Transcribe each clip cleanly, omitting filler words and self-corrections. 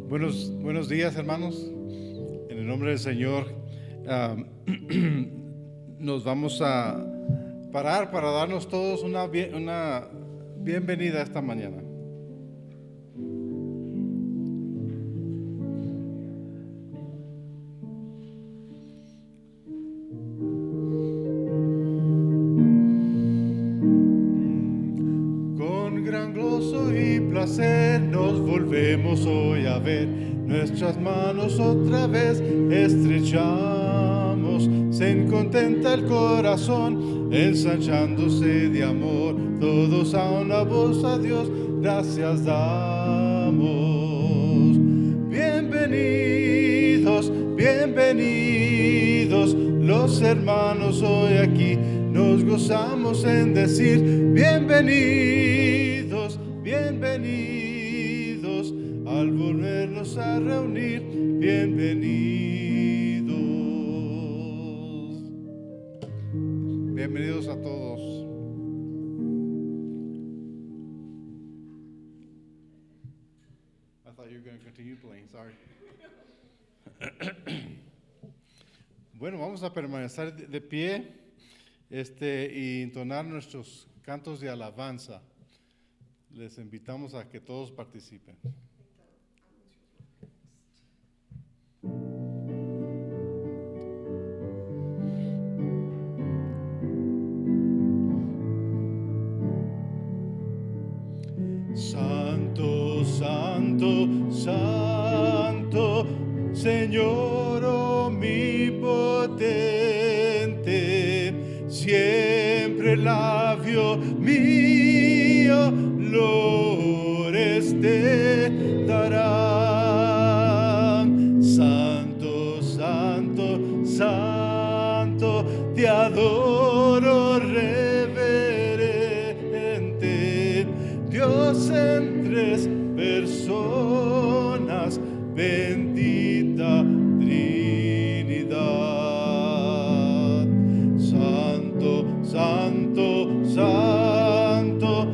Buenos días, hermanos. En el nombre del Señor, ah, nos vamos a parar para darnos todos una bienvenida esta mañana. Con gran gozo y placer nos volvemos hoy a ver. Nuestras manos otra vez estrechamos, se contenta el corazón, ensanchándose de amor. Todos a una voz a Dios, gracias damos. Bienvenidos, bienvenidos, los hermanos hoy aquí. Nos gozamos en decir bienvenidos, bienvenidos, al volvernos a reunir, bienvenidos. Bienvenidos a todos. I thought you were going to continue playing, sorry. Bueno, vamos a permanecer de pie y entonar nuestros cantos de alabanza. Les invitamos a que todos participen. Santo, santo, santo, Señor omnipotente, siempre labio mío lores te dará. Santo, santo, santo, te adoro reverente, Dios en tres personas, bendita Trinidad. Santo, santo, santo,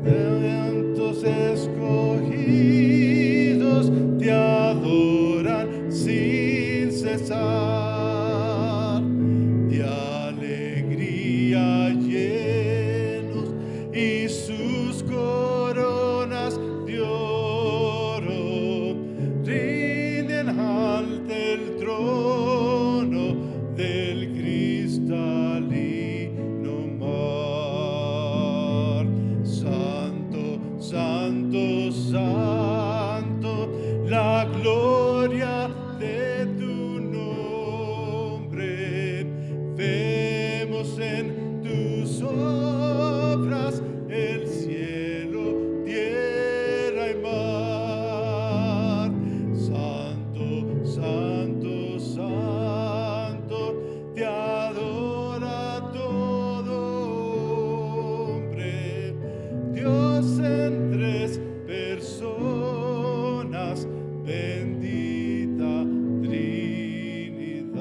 tantos escogidos te adoran sin cesar, de alegría llenos y sus coronas de oro rinden ante el trono del cristalino mar. Santo, santo, santo, la gloria de tu nombre. Vemos en tus obras el cielo, tierra y mar. Santo, santo, santo, te adora todo hombre. Dios en tres personas, bendita Trinidad.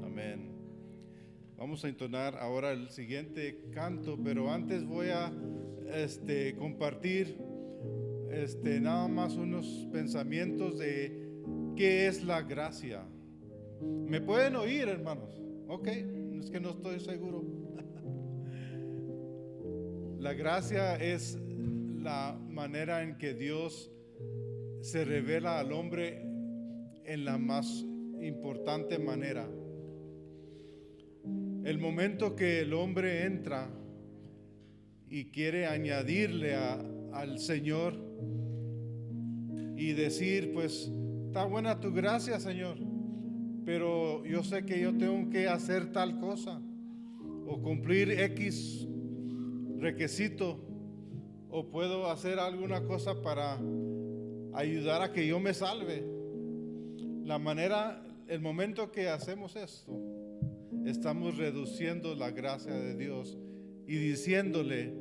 Amén. Vamos a entonar ahora el siguiente canto, pero antes voy a compartir nada más unos pensamientos de qué es la gracia. ¿Me pueden oír, hermanos? Ok, es que no estoy seguro. La gracia es la manera en que Dios se revela al hombre en la más importante manera. El momento que el hombre entra y quiere añadirle al Señor y decir, pues, está buena tu gracia, Señor, pero yo sé que yo tengo que hacer tal cosa o cumplir X requisito, o puedo hacer alguna cosa para ayudar a que yo me salve. El momento que hacemos esto, estamos reduciendo la gracia de Dios y diciéndole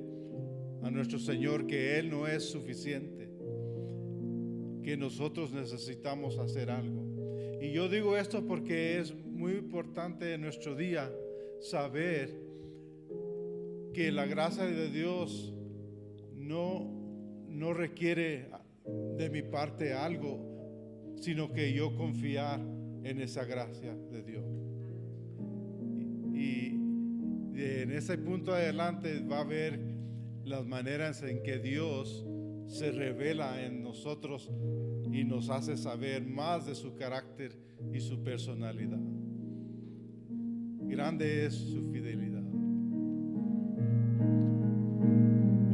a nuestro Señor que Él no es suficiente, que nosotros necesitamos hacer algo. Y yo digo esto porque es muy importante en nuestro día saber que la gracia de Dios no requiere de mi parte algo, sino que yo confiar en esa gracia de Dios. Y en ese punto adelante va a ver las maneras en que Dios se revela en nosotros y nos hace saber más de su carácter y su personalidad. Grande es su fidelidad.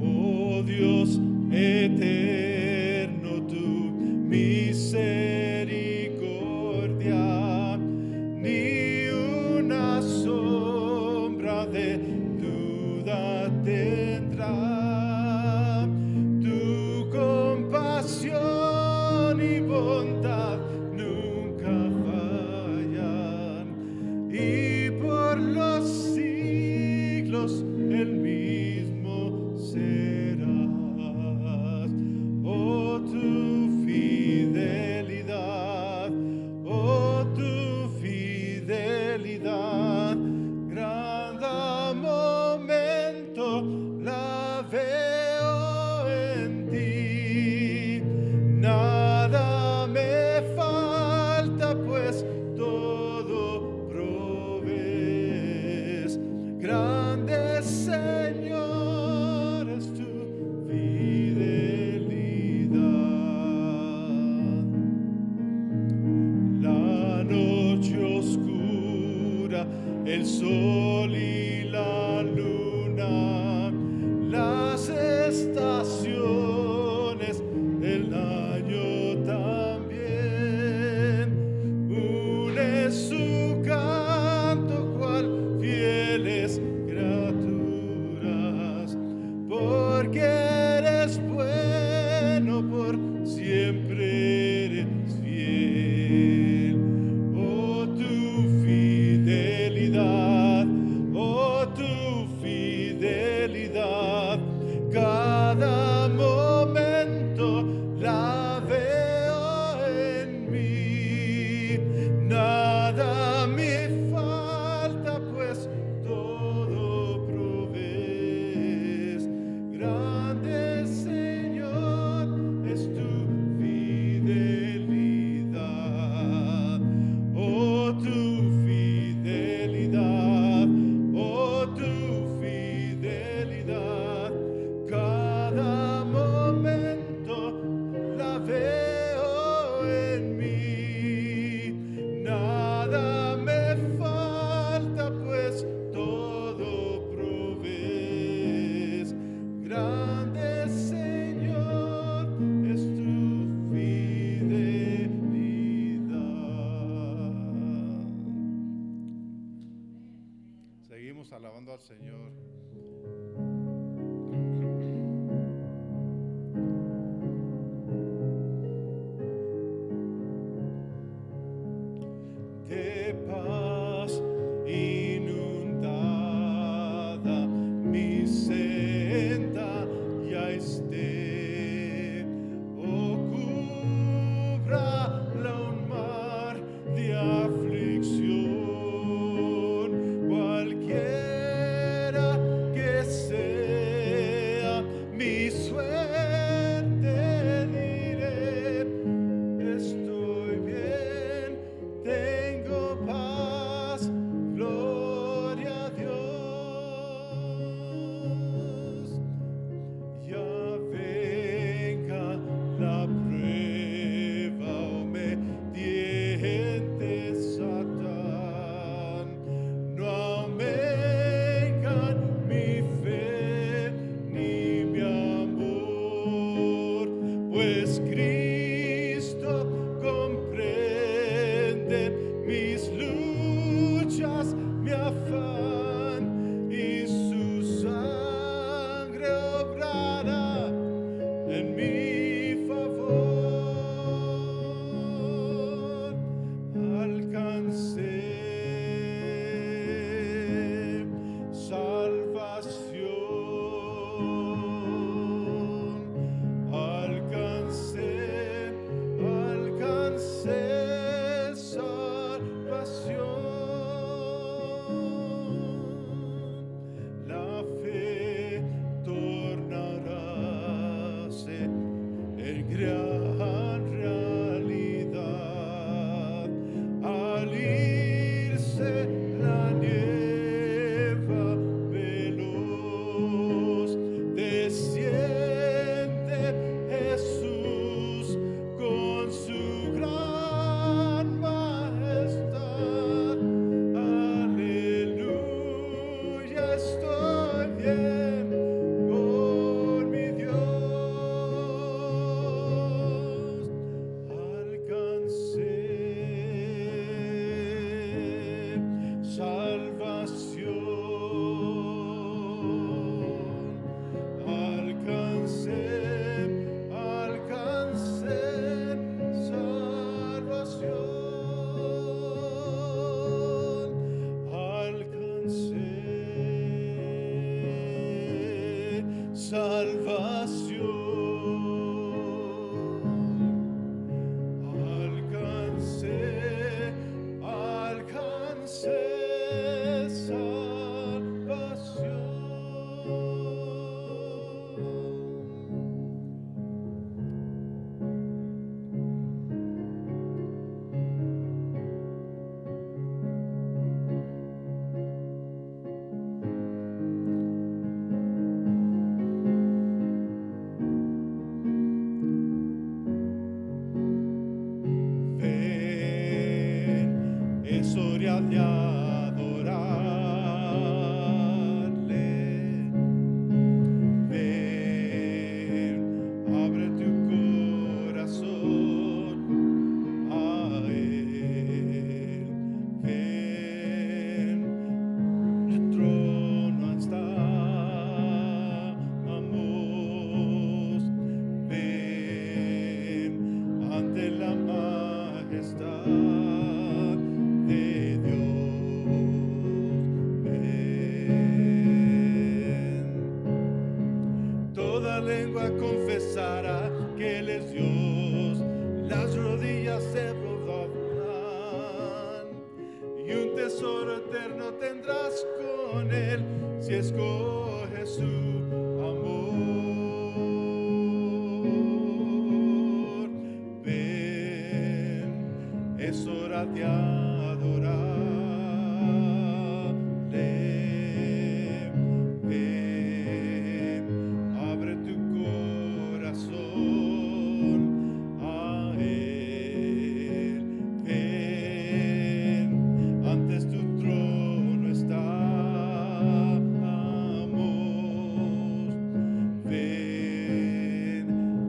Oh Dios eterno, tu misericordia ni una sombra de duda tendrá. Tu compasión y bondad nunca fallan, y por los siglos el mismo serás. Oh, tu fidelidad, oh, tu fidelidad, cada momento la veo en ti. Nada me falta, pues todo provees. Grande Señor es tu fidelidad. La noche oscura, el sol y la luna, las estaciones del año también, une su canto cual fieles criaturas, porque eres bueno, por siempre eres fiel. Oh, tu fidelidad, oh, tu fidelidad, cada momento la veo en mí. Nada me falta, pues todo provees. Grande Señor es tu fidelidad. Oh, tu fidelidad, oh, tu fidelidad, cada momento la veo en mí. Nada me falta, pues todo provees. Grande Señor es tu fidelidad. Seguimos alabando al Señor. De paz inundada mi senda ya esté, o cúbrala un mar de aflicción, cualquiera salvación. Alcancé es hora de adorarle. Ven, abre tu corazón a Él. Ven, el trono estamos. Ven ante la majestad de Dios. Ven. Toda lengua confesará que Él es Dios, las rodillas se doblarán y un tesoro eterno tendrás con Él si escoges su amor. Ven, es hora de adorarle. Ven, abre tu corazón a Él. Ven, antes tu trono estamos. Ven,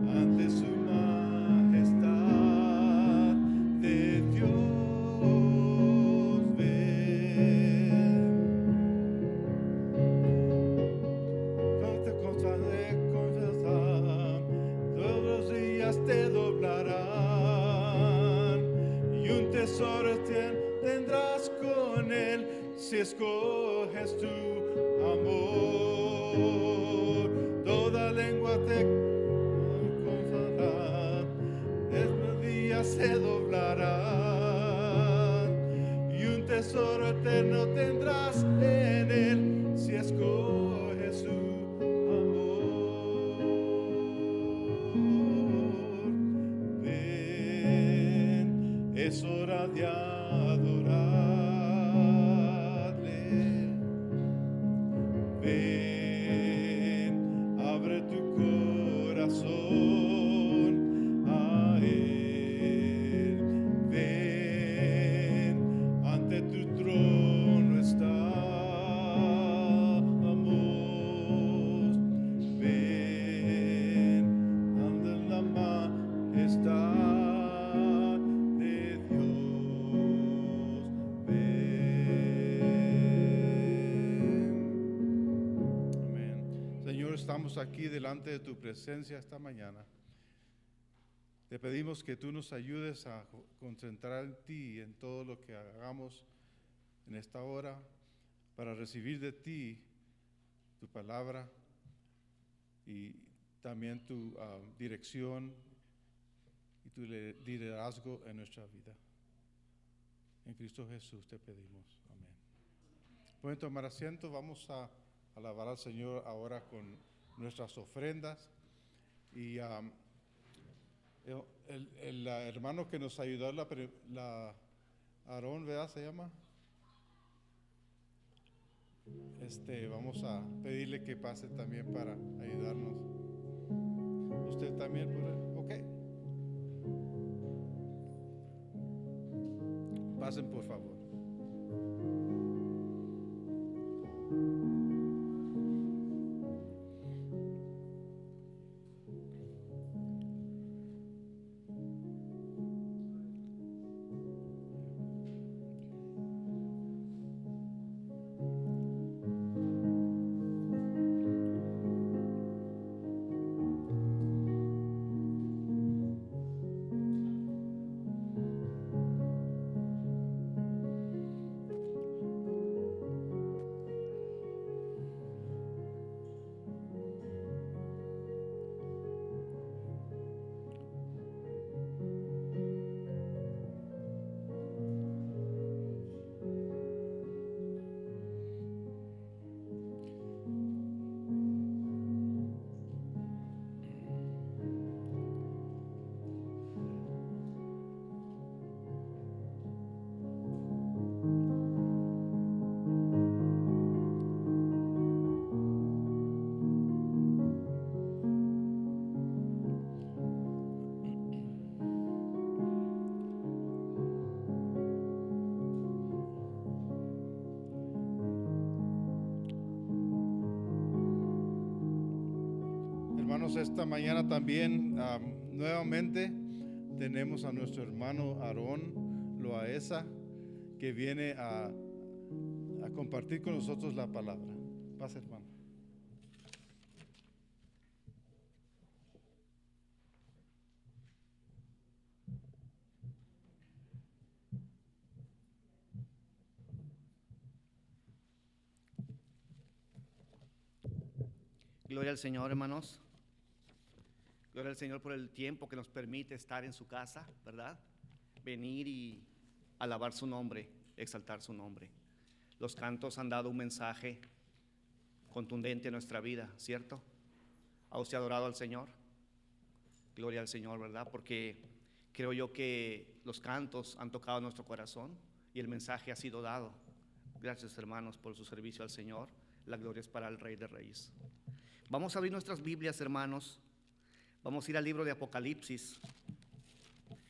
ante su majestad de Dios. Ven. Te contaré, confesarán, todos los días te doblarán y un tesoro tendrás con Él si escoges tu amor. Toda lengua te confesará, las rodillas se doblarán y un tesoro eterno tendrás en Él si escoges su amor. Ven, es hora de adorarle. Ven, abre tu corazón a Él. Ven, ante tu trono estamos. Ven, ante la majestad de Dios. Ven. Amén. Señor, estamos aquí delante de tu presencia esta mañana. Te pedimos que tú nos ayudes a concentrar en ti y en todo lo que hagamos en esta hora para recibir de ti tu palabra y también tu dirección y tu liderazgo en nuestra vida. En Cristo Jesús te pedimos. Amén. Pueden tomar asiento. Vamos a alabar al Señor ahora con nuestras ofrendas. Y el hermano que nos ayudó, Aarón, ¿verdad? Se llama. Vamos a pedirle que pase también para ayudarnos. Usted también, ok. Pasen, por favor. Hermanos, esta mañana también nuevamente tenemos a nuestro hermano Aarón Loaesa, que viene a compartir con nosotros la palabra. Pase, hermano. Gloria al Señor, hermanos. Gloria al Señor por el tiempo que nos permite estar en su casa, ¿verdad? Venir y alabar su nombre, exaltar su nombre. Los cantos han dado un mensaje contundente en nuestra vida, ¿cierto? ¿Ha usted adorado al Señor? Gloria al Señor, ¿verdad? Porque creo yo que los cantos han tocado nuestro corazón y el mensaje ha sido dado. Gracias, hermanos, por su servicio al Señor. La gloria es para el Rey de Reyes. Vamos a abrir nuestras Biblias, hermanos. Vamos a ir al libro de Apocalipsis.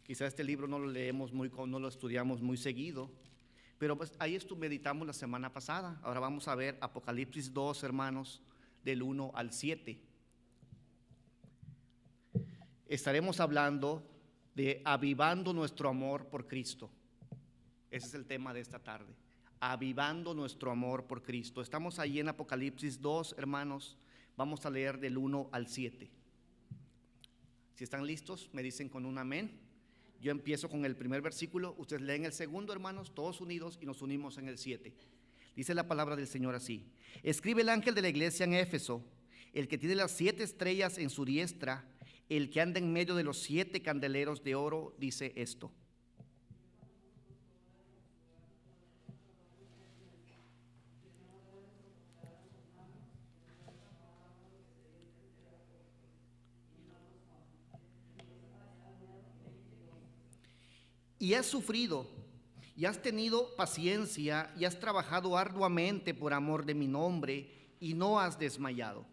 Quizá este libro no lo leemos no lo estudiamos muy seguido, pero pues ahí meditamos la semana pasada. Ahora vamos a ver Apocalipsis 2, hermanos, del 1 al 7. Estaremos hablando de avivando nuestro amor por Cristo. Ese es el tema de esta tarde. Avivando nuestro amor por Cristo. Estamos ahí en Apocalipsis 2, hermanos. Vamos a leer del 1 al 7. Si están listos, me dicen con un amén. Yo empiezo con el primer versículo, ustedes leen el segundo, hermanos, todos unidos, y nos unimos en el 7. Dice la palabra del Señor así: escribe el ángel de la iglesia en Éfeso, el que tiene las 7 estrellas en su diestra, el que anda en medio de los 7 candeleros de oro, dice esto: y has sufrido, y has tenido paciencia, y has trabajado arduamente por amor de mi nombre, y no has desmayado.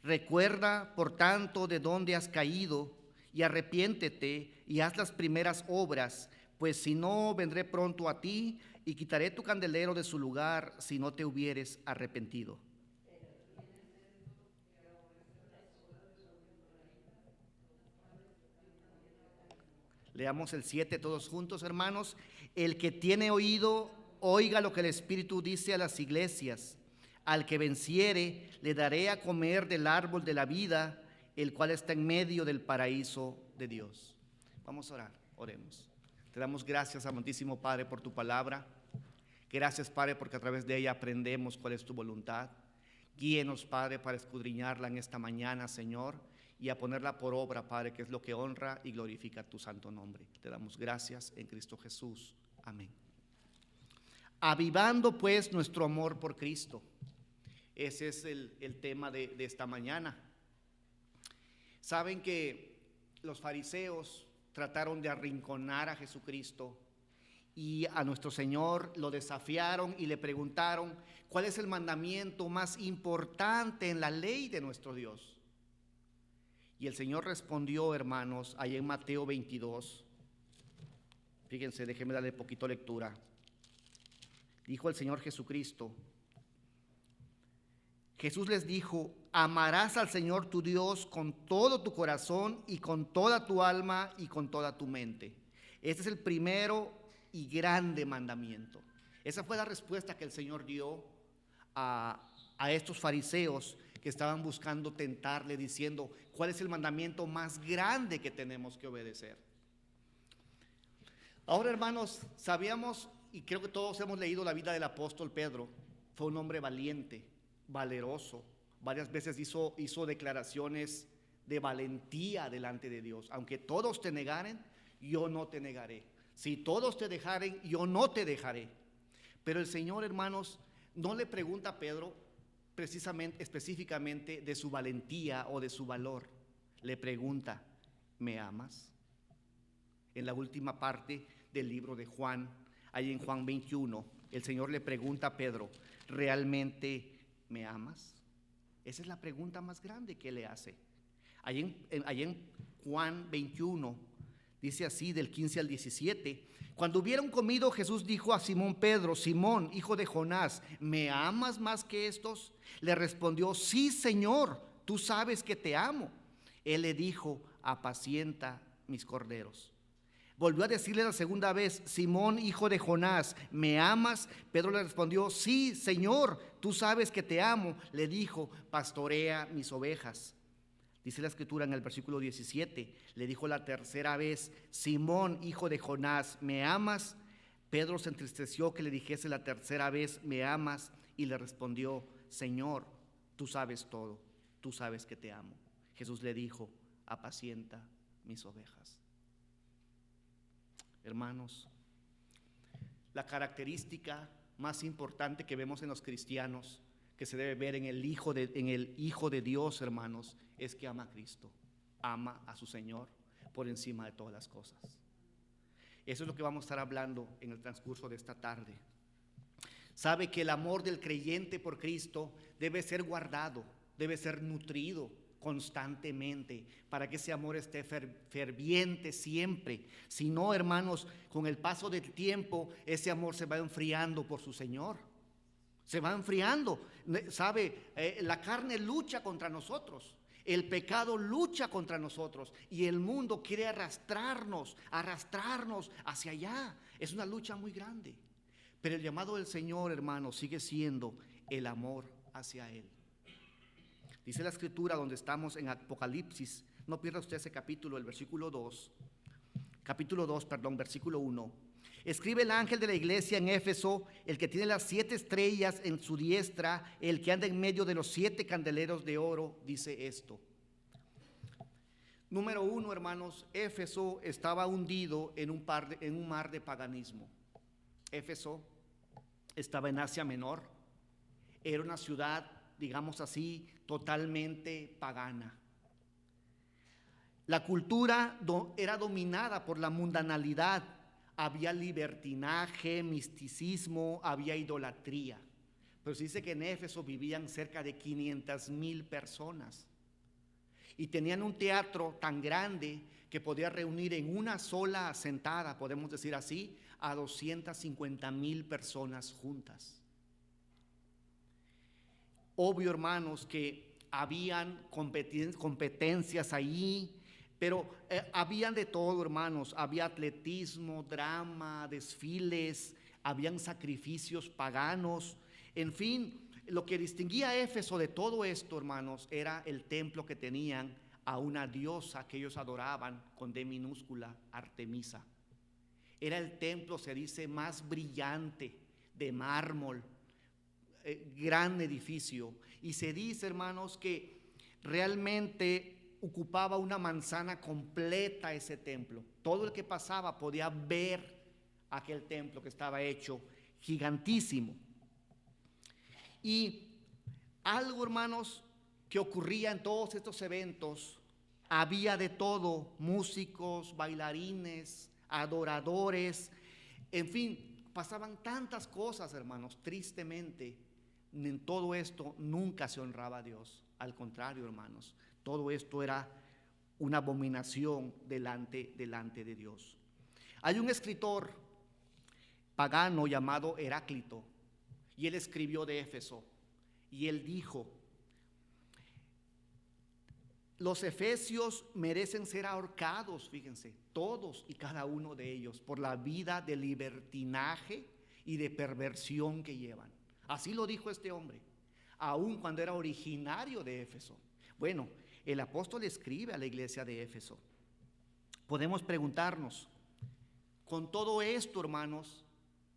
Recuerda, por tanto, de dónde has caído, y arrepiéntete, y haz las primeras obras, pues si no, vendré pronto a ti, y quitaré tu candelero de su lugar, si no te hubieres arrepentido. Leamos el 7 todos juntos, hermanos. El que tiene oído, oiga lo que el Espíritu dice a las iglesias. Al que venciere, le daré a comer del árbol de la vida, el cual está en medio del paraíso de Dios. Vamos a orar, oremos. Te damos gracias, amantísimo Padre, por tu palabra. Gracias, Padre, porque a través de ella aprendemos cuál es tu voluntad. Guíenos, Padre, para escudriñarla en esta mañana, Señor, y a ponerla por obra, Padre, que es lo que honra y glorifica tu santo nombre. Te damos gracias en Cristo Jesús. Amén. Avivando pues nuestro amor por Cristo. Ese es el tema de esta mañana. Saben que los fariseos trataron de arrinconar a Jesucristo y a nuestro Señor lo desafiaron y le preguntaron: ¿cuál es el mandamiento más importante en la ley de nuestro Dios? Y el Señor respondió, hermanos, ahí en Mateo 22. Fíjense, déjenme darle poquito lectura. Dijo el Señor Jesucristo. Jesús les dijo: amarás al Señor tu Dios con todo tu corazón y con toda tu alma y con toda tu mente. Este es el primero y grande mandamiento. Esa fue la respuesta que el Señor dio a estos fariseos que estaban buscando tentarle, diciendo: ¿cuál es el mandamiento más grande que tenemos que obedecer? Ahora, hermanos, sabíamos, y creo que todos hemos leído la vida del apóstol Pedro. Fue un hombre valiente, valeroso. Varias veces hizo declaraciones de valentía delante de Dios. Aunque todos te negaren, yo no te negaré. Si todos te dejaren, yo no te dejaré. Pero el Señor, hermanos, no le pregunta a Pedro específicamente de su valentía o de su valor. Le pregunta: ¿me amas? En la última parte del libro de Juan, ahí en Juan 21, el Señor le pregunta a Pedro: ¿realmente me amas? Esa es la pregunta más grande que le hace. Ahí en Juan 21 Dice así del 15 al 17. Cuando hubieron comido, Jesús dijo a Simón Pedro: Simón, hijo de Jonás, ¿me amas más que estos? Le respondió: sí, Señor, tú sabes que te amo. Él le dijo: apacienta mis corderos. Volvió a decirle la segunda vez: Simón, hijo de Jonás, ¿me amas? Pedro le respondió: sí, Señor, tú sabes que te amo. Le dijo: pastorea mis ovejas. Dice la escritura en el versículo 17, le dijo la tercera vez: Simón, hijo de Jonás, ¿me amas? Pedro se entristeció que le dijese la tercera vez: ¿me amas? Y le respondió: Señor, tú sabes todo, tú sabes que te amo. Jesús le dijo: apacienta mis ovejas. Hermanos, la característica más importante que vemos en los cristianos, que se debe ver en el Hijo de Dios, hermanos, es que ama a Cristo, ama a su Señor por encima de todas las cosas. Eso es lo que vamos a estar hablando en el transcurso de esta tarde. Sabe que el amor del creyente por Cristo debe ser guardado, debe ser nutrido constantemente para que ese amor esté ferviente siempre. Si no, hermanos, con el paso del tiempo ese amor se va enfriando por su Señor. Se va enfriando. Sabe, la carne lucha contra nosotros, el pecado lucha contra nosotros y el mundo quiere arrastrarnos hacia allá. Es una lucha muy grande. Pero el llamado del Señor, hermanos, sigue siendo el amor hacia Él. Dice la escritura donde estamos en Apocalipsis, no pierda usted ese capítulo, el versículo 2, versículo 1. Escribe el ángel de la iglesia en Éfeso, el que tiene las 7 estrellas en su diestra, el que anda en medio de los 7 candeleros de oro, dice esto. Número 1, hermanos, Éfeso estaba hundido en un mar de paganismo. Éfeso estaba en Asia Menor, era una ciudad, digamos así, totalmente pagana. La cultura era dominada por la mundanalidad, había libertinaje, misticismo, había idolatría. Pero se dice que en Éfeso vivían cerca de 500,000 personas y tenían un teatro tan grande que podía reunir en una sola sentada, podemos decir así, a 250,000 personas juntas. Obvio, hermanos, que habían competencias ahí, pero habían de todo, hermanos. Había atletismo, drama, desfiles, habían sacrificios paganos. En fin, lo que distinguía a Éfeso de todo esto, hermanos, era el templo que tenían a una diosa que ellos adoraban con D minúscula, Artemisa. Era el templo, se dice, más brillante, de mármol, gran edificio. Y se dice, hermanos, que realmente ocupaba una manzana completa ese templo. Todo el que pasaba podía ver aquel templo que estaba hecho gigantísimo. Y algo, hermanos, que ocurría en todos estos eventos, había de todo: músicos, bailarines, adoradores, en fin, pasaban tantas cosas, hermanos. Tristemente, en todo esto nunca se honraba a Dios. Al contrario, hermanos, todo esto era una abominación delante de Dios. Hay un escritor pagano llamado Heráclito, y él escribió de Éfeso, y él dijo: los efesios merecen ser ahorcados, fíjense, todos y cada uno de ellos, por la vida de libertinaje y de perversión que llevan. Así lo dijo este hombre, aun cuando era originario de Éfeso. Bueno, el apóstol escribe a la iglesia de Éfeso. Podemos preguntarnos, con todo esto, hermanos,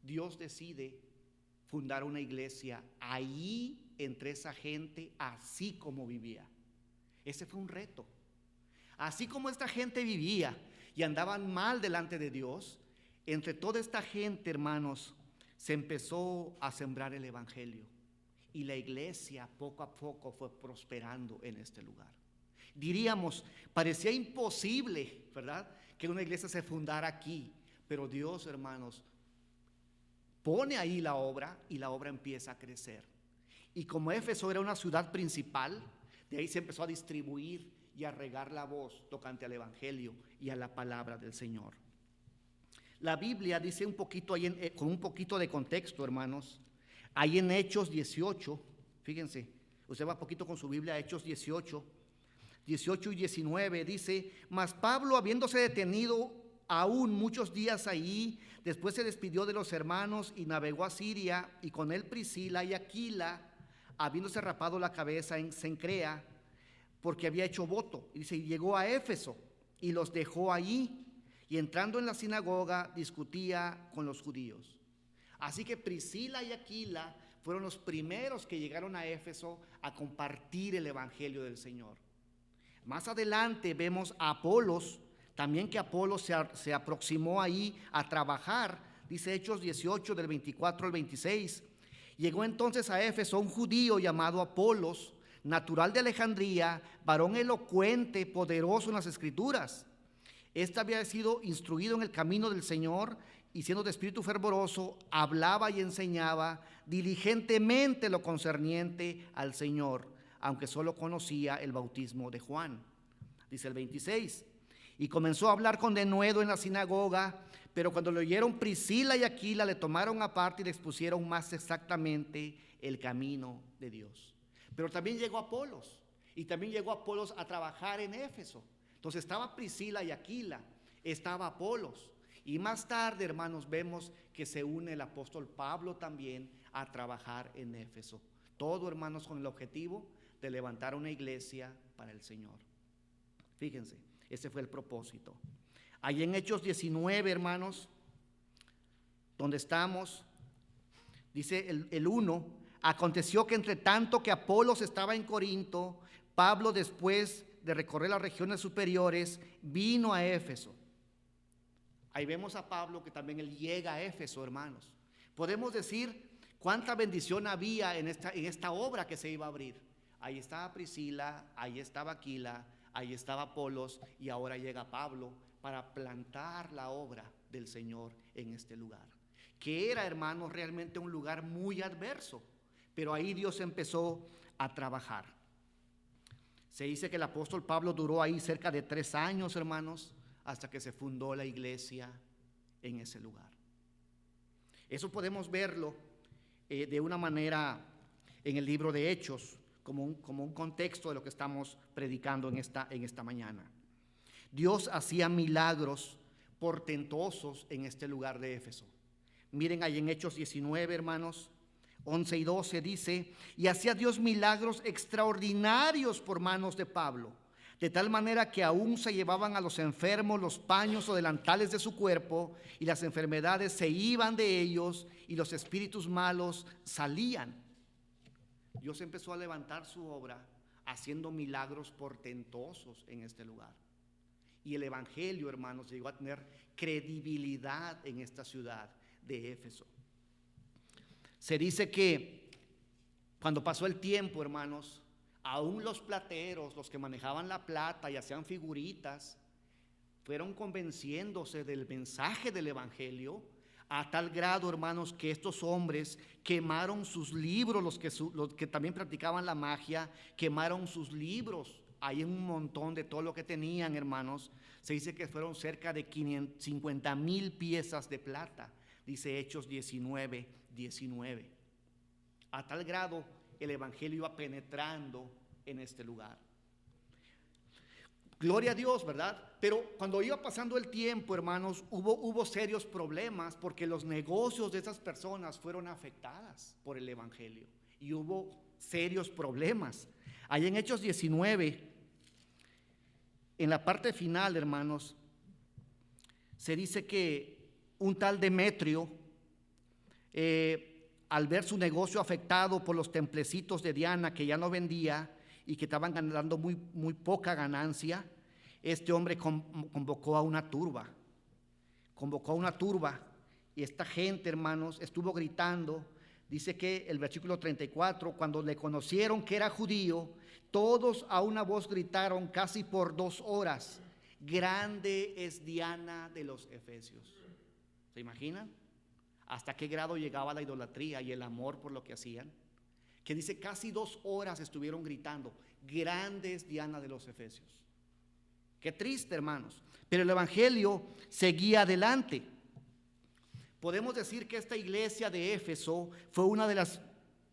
Dios decide fundar una iglesia ahí entre esa gente, así como vivía. Ese fue un reto. Así como esta gente vivía y andaban mal delante de Dios, entre toda esta gente, hermanos, se empezó a sembrar el evangelio, y la iglesia poco a poco fue prosperando en este lugar. Diríamos, parecía imposible, ¿verdad?, que una iglesia se fundara aquí, pero Dios, hermanos, pone ahí la obra y la obra empieza a crecer. Y como Éfeso era una ciudad principal, de ahí se empezó a distribuir y a regar la voz tocante al evangelio y a la palabra del Señor. La Biblia dice un poquito ahí, con un poquito de contexto, hermanos, ahí en Hechos 18, fíjense, usted va un poquito con su Biblia a Hechos 18 y 19, dice: mas Pablo, habiéndose detenido aún muchos días ahí, después se despidió de los hermanos y navegó a Siria, y con él Priscila y Aquila, habiéndose rapado la cabeza en Cencrea, porque había hecho voto. Y dice, y llegó a Éfeso y los dejó allí, y entrando en la sinagoga discutía con los judíos. Así que Priscila y Aquila fueron los primeros que llegaron a Éfeso a compartir el evangelio del Señor. Más adelante vemos a Apolos, también que Apolos se aproximó ahí a trabajar. Dice Hechos 18 del 24 al 26. Llegó entonces a Éfeso un judío llamado Apolos, natural de Alejandría, varón elocuente, poderoso en las escrituras. Este había sido instruido en el camino del Señor, y siendo de espíritu fervoroso, hablaba y enseñaba diligentemente lo concerniente al Señor, aunque solo conocía el bautismo de Juan. Dice el 26, y comenzó a hablar con denuedo en la sinagoga, pero cuando lo oyeron Priscila y Aquila, le tomaron aparte y le expusieron más exactamente el camino de Dios. Pero también llegó Apolos, y también llegó Apolos a trabajar en Éfeso. Entonces estaba Priscila y Aquila, estaba Apolos, y más tarde, hermanos, vemos que se une el apóstol Pablo también a trabajar en Éfeso. Todo, hermanos, con el objetivo de levantar una iglesia para el Señor. Fíjense, ese fue el propósito. Ahí en Hechos 19, hermanos, donde estamos, dice el 1, aconteció que entre tanto que Apolos estaba en Corinto, Pablo, después de recorrer las regiones superiores, vino a Éfeso. Ahí vemos a Pablo que también él llega a Éfeso, hermanos. Podemos decir cuánta bendición había en esta obra que se iba a abrir. Ahí estaba Priscila, ahí estaba Aquila, ahí estaba Apolos, y ahora llega Pablo para plantar la obra del Señor en este lugar, que era, hermanos, realmente un lugar muy adverso, pero ahí Dios empezó a trabajar. Se dice que el apóstol Pablo duró ahí cerca de 3 años, hermanos, hasta que se fundó la iglesia en ese lugar. Eso podemos verlo de una manera en el libro de Hechos, como un contexto de lo que estamos predicando en esta mañana. Dios hacía milagros portentosos en este lugar de Éfeso. Miren ahí en Hechos 19, hermanos, 11 y 12 dice: y hacía Dios milagros extraordinarios por manos de Pablo, de tal manera que aún se llevaban a los enfermos los paños o delantales de su cuerpo, y las enfermedades se iban de ellos, y los espíritus malos salían. Dios empezó a levantar su obra haciendo milagros portentosos en este lugar. Y el evangelio, hermanos, llegó a tener credibilidad en esta ciudad de Éfeso. Se dice que cuando pasó el tiempo, hermanos, aún los plateros, los que manejaban la plata y hacían figuritas, fueron convenciéndose del mensaje del evangelio, a tal grado, hermanos, que estos hombres quemaron sus libros, los que también practicaban la magia, quemaron sus libros. Hay un montón de todo lo que tenían, hermanos. Se dice que fueron cerca de 50,000 piezas de plata, dice Hechos 19. A tal grado el evangelio iba penetrando en este lugar. Gloria a Dios, ¿verdad? Pero cuando iba pasando el tiempo, hermanos, hubo serios problemas, porque los negocios de esas personas fueron afectadas por el evangelio, y hubo serios problemas. Ahí en Hechos 19, en la parte final, hermanos, se dice que un tal Demetrio, al ver su negocio afectado por los templecitos de Diana, que ya no vendía y que estaban ganando muy poca ganancia, este hombre convocó a una turba. Y esta gente, hermanos, estuvo gritando. Dice que el versículo 34, cuando le conocieron que era judío, todos a una voz gritaron casi por 2 horas: grande es Diana de los Efesios. ¿Se imaginan hasta qué grado llegaba la idolatría y el amor por lo que hacían? que dice casi 2 horas estuvieron gritando, grandes Diana de los Efesios. Qué triste, hermanos, pero el evangelio seguía adelante. Podemos decir que esta iglesia de Éfeso fue una de las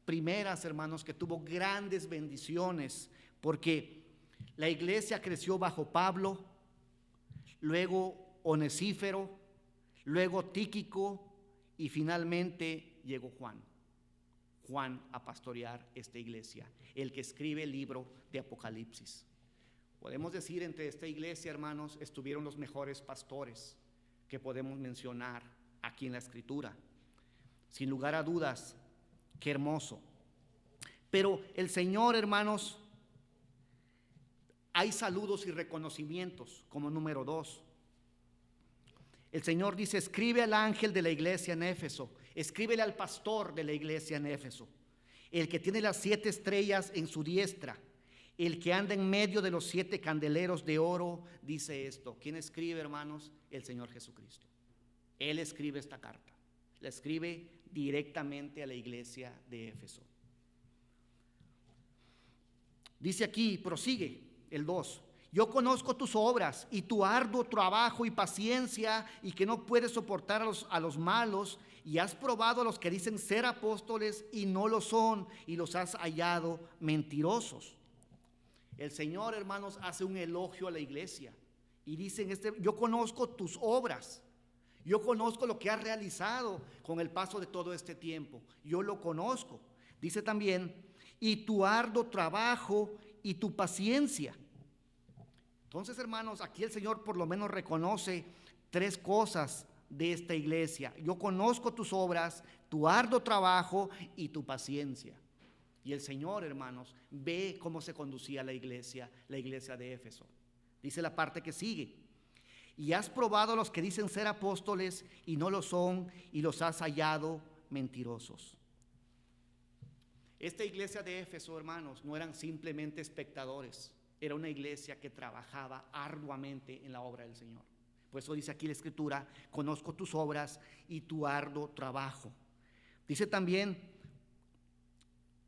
primeras, hermanos, que tuvo grandes bendiciones, porque la iglesia creció bajo Pablo, luego Onesífero, luego Tíquico y finalmente llegó Juan a pastorear esta iglesia, el que escribe el libro de Apocalipsis. Podemos decir, entre esta iglesia, hermanos, estuvieron los mejores pastores que podemos mencionar aquí en la Escritura. Sin lugar a dudas, qué hermoso. Pero el Señor, hermanos, hay saludos y reconocimientos como número 2. El Señor dice: escribe al ángel de la iglesia en Éfeso, escríbele al pastor de la iglesia en Éfeso, el que tiene las 7 estrellas en su diestra, el que anda en medio de los 7 candeleros de oro, dice esto. ¿Quién escribe, hermanos? El Señor Jesucristo. Él escribe esta carta, la escribe directamente a la iglesia de Éfeso. Dice aquí, prosigue el 2: yo conozco tus obras y tu arduo trabajo y paciencia, y que no puedes soportar a los malos, y has probado a los que dicen ser apóstoles y no lo son, y los has hallado mentirosos. El Señor, hermanos, hace un elogio a la iglesia y dice yo conozco tus obras, yo conozco lo que has realizado con el paso de todo este tiempo, yo lo conozco. Dice también, y tu arduo trabajo y tu paciencia. Entonces, hermanos, aquí el Señor por lo menos reconoce 3 cosas de esta iglesia. Yo conozco tus obras, tu arduo trabajo y tu paciencia. Y el Señor, hermanos, ve cómo se conducía la iglesia de Éfeso. Dice la parte que sigue: y has probado a los que dicen ser apóstoles y no lo son, y los has hallado mentirosos. Esta iglesia de Éfeso, hermanos, no eran simplemente espectadores. Era una iglesia que trabajaba arduamente en la obra del Señor. Por eso dice aquí la Escritura: conozco tus obras y tu arduo trabajo. Dice también,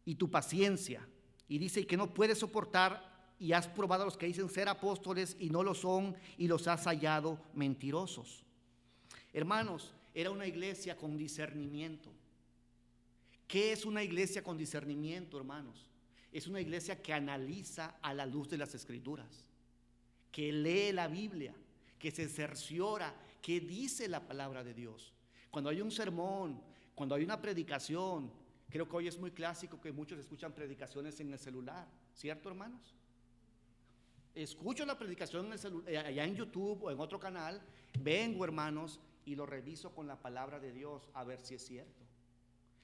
y tu paciencia. Y dice que no puedes soportar, y has probado a los que dicen ser apóstoles y no lo son, y los has hallado mentirosos. Hermanos, era una iglesia con discernimiento. ¿Qué es una iglesia con discernimiento, hermanos? Es una iglesia que analiza a la luz de las Escrituras, que lee la Biblia, que se cerciora qué dice la palabra de Dios. Cuando hay un sermón, cuando hay una predicación, creo que hoy es muy clásico que muchos escuchan predicaciones en el celular, ¿cierto, hermanos? Escucho la predicación en el celular, allá en YouTube o en otro canal, vengo, hermanos, y lo reviso con la palabra de Dios a ver si es cierto.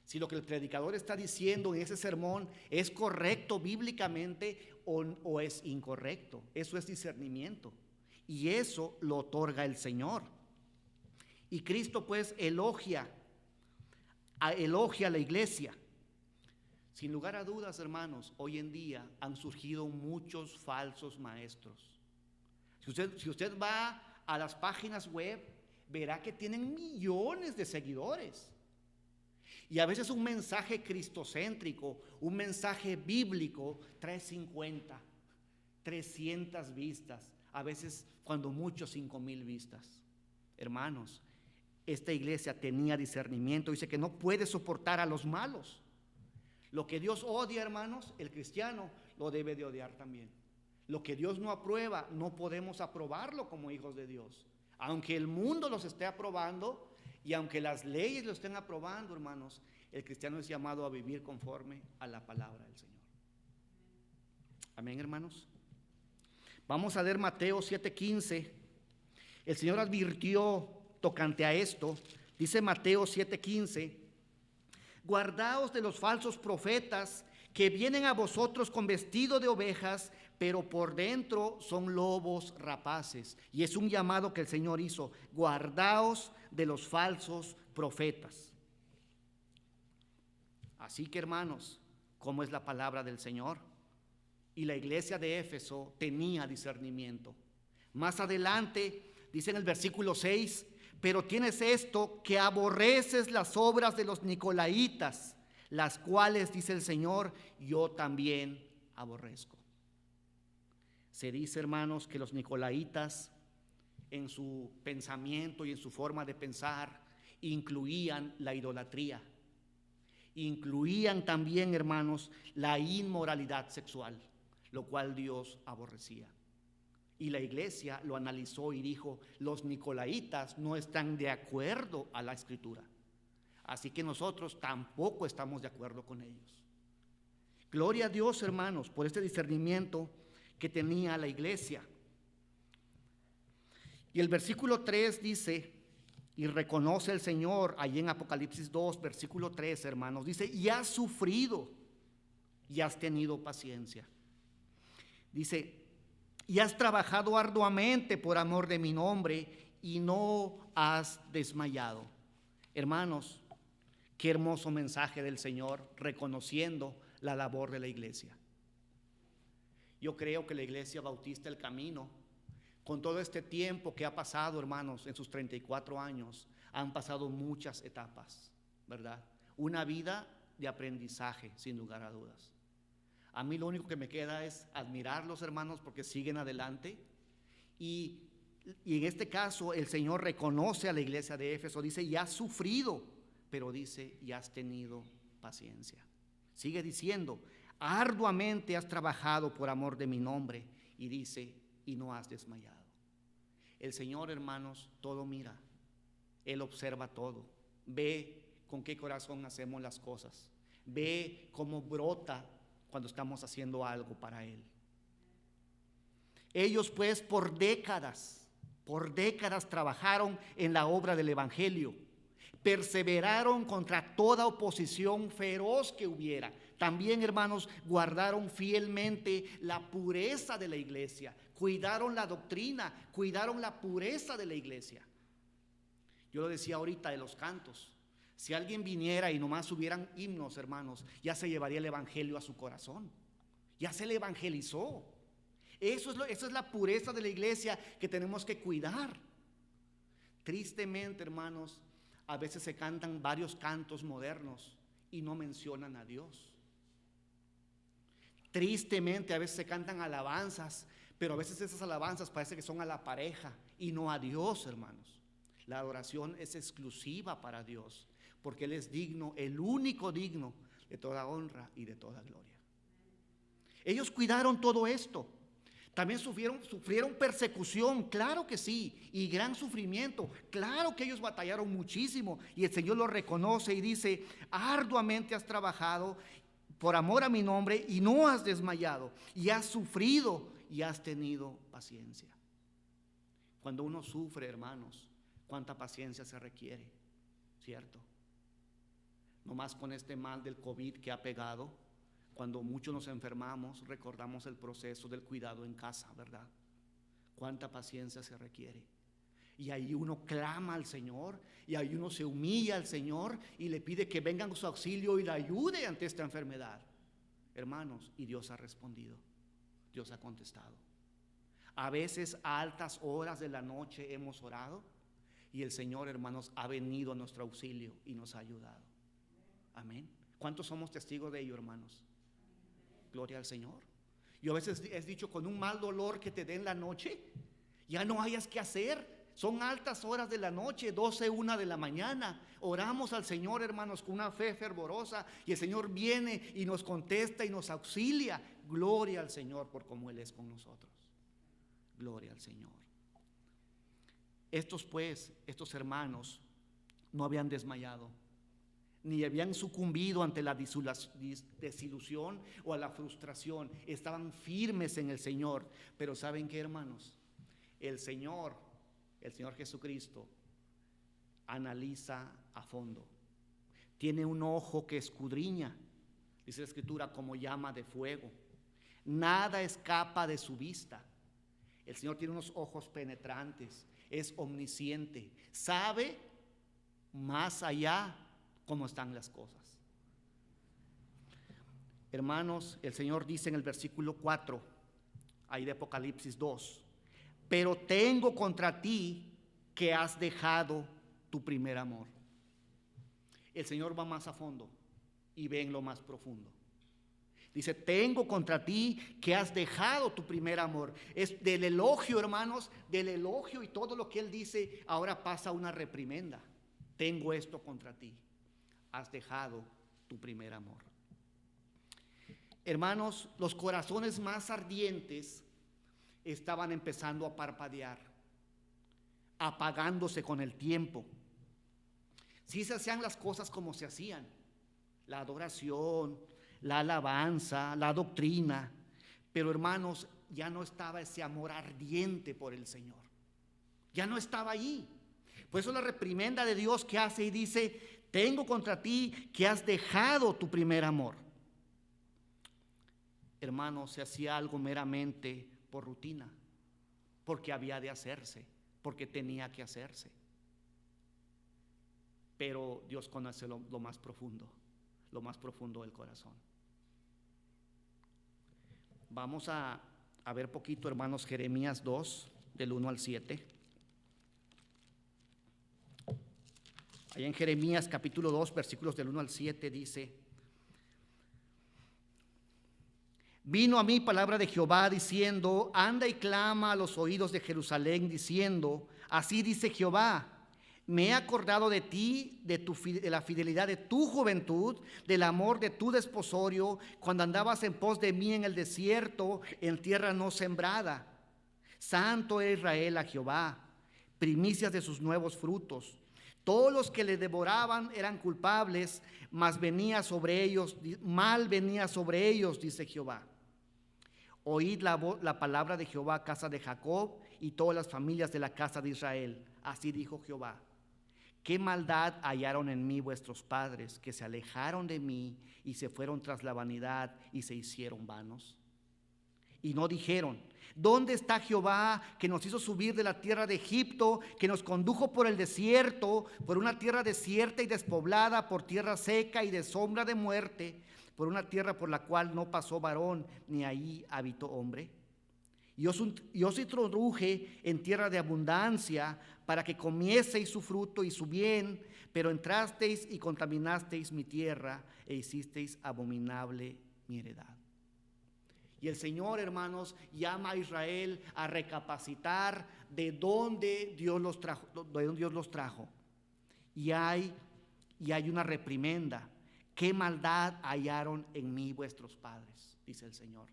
Si lo que el predicador está diciendo en ese sermón es correcto bíblicamente o es incorrecto. Eso es discernimiento, y eso lo otorga el Señor. Y Cristo pues elogia a la iglesia. Sin lugar a dudas, hermanos, hoy en día han surgido muchos falsos maestros. Si usted va a las páginas web, verá que tienen millones de seguidores. Y a veces un mensaje cristocéntrico, un mensaje bíblico, trae 50, 300 vistas, a veces cuando mucho 5,000 vistas. Hermanos, esta iglesia tenía discernimiento. Dice que no puede soportar a los malos. Lo que Dios odia, hermanos, el cristiano lo debe de odiar también. Lo que Dios no aprueba, no podemos aprobarlo como hijos de Dios. Aunque el mundo los esté aprobando, y aunque las leyes lo estén aprobando, hermanos, el cristiano es llamado a vivir conforme a la palabra del Señor. Amén, hermanos. Vamos a leer Mateo 7:15. El Señor advirtió tocante a esto. Dice Mateo 7:15: guardaos de los falsos profetas que vienen a vosotros con vestido de ovejas, pero por dentro son lobos rapaces. Y es un llamado que el Señor hizo: guardaos de los falsos profetas. Así que, hermanos, ¿cómo es la palabra del Señor? Y la iglesia de Éfeso tenía discernimiento. Más adelante dice en el versículo 6: pero tienes esto, que aborreces las obras de los nicolaitas, las cuales, dice el Señor, yo también aborrezco. Se dice, hermanos, que los nicolaitas en su pensamiento y en su forma de pensar incluían la idolatría, incluían también, hermanos, la inmoralidad sexual, lo cual Dios aborrecía. Y la iglesia lo analizó y dijo, los nicolaitas no están de acuerdo a la escritura, así que nosotros tampoco estamos de acuerdo con ellos. Gloria a Dios, hermanos, por este discernimiento que tenía la iglesia. Y el versículo 3 dice, y reconoce el Señor, allí en Apocalipsis 2, versículo 3, hermanos, dice, y has sufrido y has tenido paciencia. Dice, y has trabajado arduamente por amor de mi nombre y no has desmayado. Hermanos, qué hermoso mensaje del Señor, reconociendo la labor de la iglesia. Yo creo que la Iglesia Bautista El Camino, con todo este tiempo que ha pasado, hermanos, en sus 34 años, han pasado muchas etapas, ¿verdad? Una vida de aprendizaje, sin lugar a dudas. A mí lo único que me queda es admirarlos, hermanos, porque siguen adelante. Y en este caso el Señor reconoce a la iglesia de Éfeso, dice, y has sufrido, pero dice, y has tenido paciencia. Sigue diciendo, arduamente has trabajado por amor de mi nombre, y dice, y no has desmayado. El Señor, hermanos, todo mira, Él observa todo, ve con qué corazón hacemos las cosas, ve cómo brota cuando estamos haciendo algo para Él. Ellos pues por décadas trabajaron en la obra del Evangelio, perseveraron contra toda oposición feroz que hubiera. También, hermanos, guardaron fielmente la pureza de la iglesia, cuidaron la doctrina, cuidaron la pureza de la iglesia. Yo lo decía ahorita de los cantos. Si alguien viniera y nomás hubieran himnos, hermanos, ya se llevaría el evangelio a su corazón. Ya se le evangelizó. Esa es la pureza de la iglesia que tenemos que cuidar. Tristemente, hermanos, a veces se cantan varios cantos modernos y no mencionan a Dios. Tristemente, a veces se cantan alabanzas, pero a veces esas alabanzas parece que son a la pareja y no a Dios, hermanos. La adoración es exclusiva para Dios, porque Él es digno, el único digno de toda honra y de toda gloria. Ellos cuidaron todo esto. También sufrieron persecución, claro que sí, y gran sufrimiento. Claro que ellos batallaron muchísimo y el Señor lo reconoce y dice, arduamente has trabajado por amor a mi nombre y no has desmayado, y has sufrido y has tenido paciencia. Cuando uno sufre, hermanos, cuánta paciencia se requiere, ¿cierto? No más con este mal del COVID que ha pegado. Cuando muchos nos enfermamos, recordamos el proceso del cuidado en casa, ¿verdad? Cuánta paciencia se requiere. Y ahí uno clama al Señor, y ahí uno se humilla al Señor y le pide que venga en su auxilio y le ayude ante esta enfermedad. Hermanos, y Dios ha respondido, Dios ha contestado. A veces a altas horas de la noche hemos orado y el Señor, hermanos, ha venido a nuestro auxilio y nos ha ayudado. Amén. ¿Cuántos somos testigos de ello, hermanos? Gloria al Señor. Yo a veces he dicho, con un mal dolor que te dé en la noche, ya no hayas que hacer. Son altas horas de la noche, 12, 1 de la mañana. Oramos al Señor, hermanos, con una fe fervorosa, y el Señor viene y nos contesta y nos auxilia. Gloria al Señor por cómo Él es con nosotros. Gloria al Señor. Estos hermanos no habían desmayado, ni habían sucumbido ante la desilusión o a la frustración. Estaban firmes en el Señor. Pero ¿saben qué, hermanos? El Señor Jesucristo analiza a fondo. Tiene un ojo que escudriña, dice la Escritura, como llama de fuego. Nada escapa de su vista. El Señor tiene unos ojos penetrantes, es omnisciente, sabe más allá cómo están las cosas. Hermanos, el Señor dice en el versículo 4, ahí de Apocalipsis 2, pero tengo contra ti que has dejado tu primer amor. El Señor va más a fondo. y ve en lo más profundo. Dice, tengo contra ti que has dejado tu primer amor. Es del elogio, hermanos, del elogio y todo lo que él dice, ahora pasa una reprimenda. Tengo esto contra ti, has dejado tu primer amor. Hermanos, los corazones más ardientes estaban empezando a parpadear, apagándose con el tiempo. Sí se hacían las cosas como se hacían, la adoración, la alabanza, la doctrina, pero hermanos, ya no estaba ese amor ardiente por el Señor, ya no estaba allí. Por eso la reprimenda de Dios que hace y dice, tengo contra ti que has dejado tu primer amor. Hermanos, se hacía algo meramente por rutina, porque había de hacerse, porque tenía que hacerse. Pero Dios conoce lo más profundo del corazón. Vamos a ver poquito, hermanos, Jeremías 2, del 1 al 7. Allá en Jeremías capítulo 2, versículos del 1 al 7 dice: Vino a mí palabra de Jehová diciendo, anda y clama a los oídos de Jerusalén diciendo, así dice Jehová, me he acordado de ti, de la fidelidad de tu juventud, del amor de tu desposorio, cuando andabas en pos de mí en el desierto, en tierra no sembrada. Santo es Israel a Jehová, primicias de sus nuevos frutos. Todos los que le devoraban eran culpables, mas mal venía sobre ellos, dice Jehová. Oíd la palabra de Jehová, casa de Jacob, y todas las familias de la casa de Israel. Así dijo Jehová. ¿Qué maldad hallaron en mí vuestros padres, que se alejaron de mí y se fueron tras la vanidad y se hicieron vanos? Y no dijeron, ¿dónde está Jehová que nos hizo subir de la tierra de Egipto, que nos condujo por el desierto, por una tierra desierta y despoblada, por tierra seca y de sombra de muerte, por una tierra por la cual no pasó varón, ni ahí habitó hombre? Y os introduje en tierra de abundancia, para que comieseis su fruto y su bien, pero entrasteis y contaminasteis mi tierra, e hicisteis abominable mi heredad. Y el Señor, hermanos, llama a Israel a recapacitar de dónde Dios los trajo. Y hay una reprimenda. ¿Qué maldad hallaron en mí vuestros padres?, dice el Señor.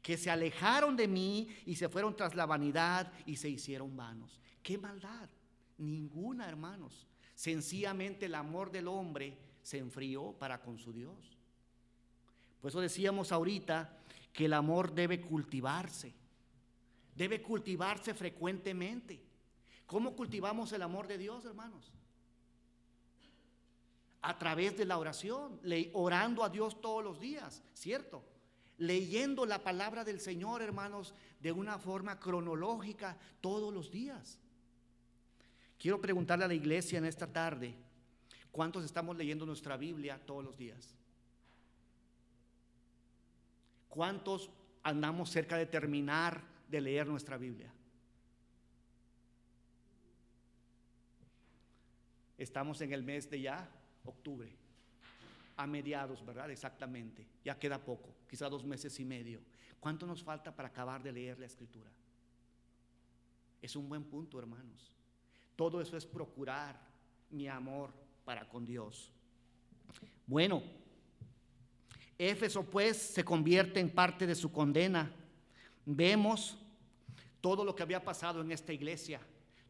Que se alejaron de mí y se fueron tras la vanidad y se hicieron vanos. ¿Qué maldad? Ninguna, hermanos. Sencillamente el amor del hombre se enfrió para con su Dios. Por eso decíamos ahorita que el amor debe cultivarse frecuentemente. ¿Cómo cultivamos el amor de Dios, hermanos? A través de la oración, orando a Dios todos los días, ¿cierto? Leyendo la palabra del Señor, hermanos, de una forma cronológica todos los días. Quiero preguntarle a la iglesia en esta tarde, ¿cuántos estamos leyendo nuestra Biblia todos los días? ¿Cuántos andamos cerca de terminar de leer nuestra Biblia? Estamos en el mes de ya, octubre, a mediados, ¿verdad? Exactamente, ya queda poco, quizá 2 meses y medio. ¿Cuánto nos falta para acabar de leer la Escritura? Es un buen punto, hermanos. Todo eso es procurar mi amor para con Dios. Bueno, Éfeso pues se convierte en parte de su condena. Vemos todo lo que había pasado en esta iglesia.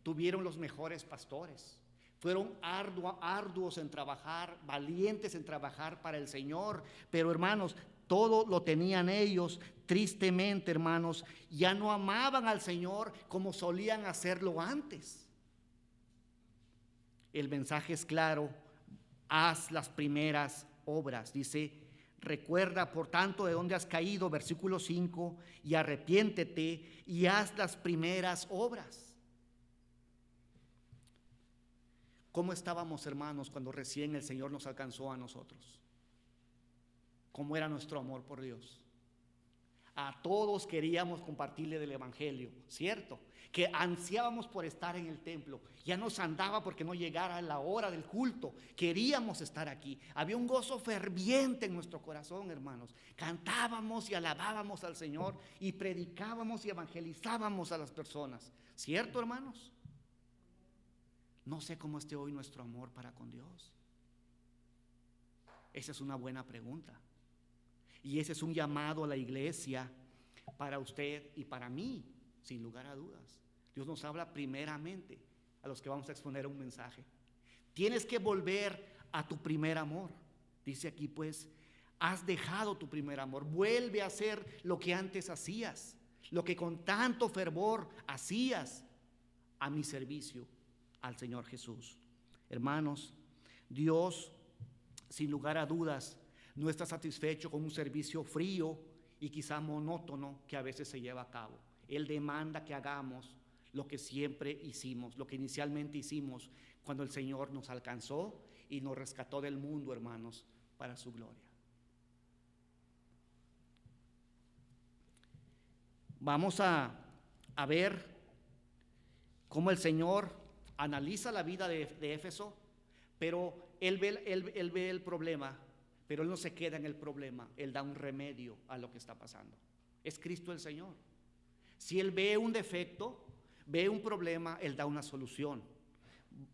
Tuvieron los mejores pastores. Fueron arduos en trabajar, valientes en trabajar para el Señor. Pero hermanos, todo lo tenían ellos. Tristemente, hermanos, ya no amaban al Señor como solían hacerlo antes. El mensaje es claro: haz las primeras obras. Dice, recuerda por tanto de dónde has caído, versículo 5, y arrepiéntete y haz las primeras obras. ¿Cómo estábamos, hermanos, cuando recién el Señor nos alcanzó a nosotros? ¿Cómo era nuestro amor por Dios? A todos queríamos compartirle del evangelio, ¿cierto? Que ansiábamos por estar en el templo. Ya nos andaba porque no llegara la hora del culto. Queríamos estar aquí. Había un gozo ferviente en nuestro corazón, hermanos. Cantábamos y alabábamos al Señor y predicábamos y evangelizábamos a las personas, ¿cierto, hermanos? No sé cómo esté hoy nuestro amor para con Dios. Esa es una buena pregunta. Y ese es un llamado a la iglesia para usted y para mí, sin lugar a dudas. Dios nos habla primeramente a los que vamos a exponer un mensaje. Tienes que volver a tu primer amor. Dice aquí pues, has dejado tu primer amor. Vuelve a hacer lo que antes hacías, lo que con tanto fervor hacías a mi servicio, al Señor Jesús. Hermanos, Dios, sin lugar a dudas, no está satisfecho con un servicio frío y quizá monótono que a veces se lleva a cabo. Él demanda que hagamos lo que siempre hicimos, lo que inicialmente hicimos cuando el Señor nos alcanzó y nos rescató del mundo, hermanos, para su gloria. Vamos a ver cómo el Señor analiza la vida de Éfeso, pero Él ve el problema. Pero Él no se queda en el problema, Él da un remedio a lo que está pasando. Es Cristo el Señor. Si Él ve un defecto, ve un problema, Él da una solución,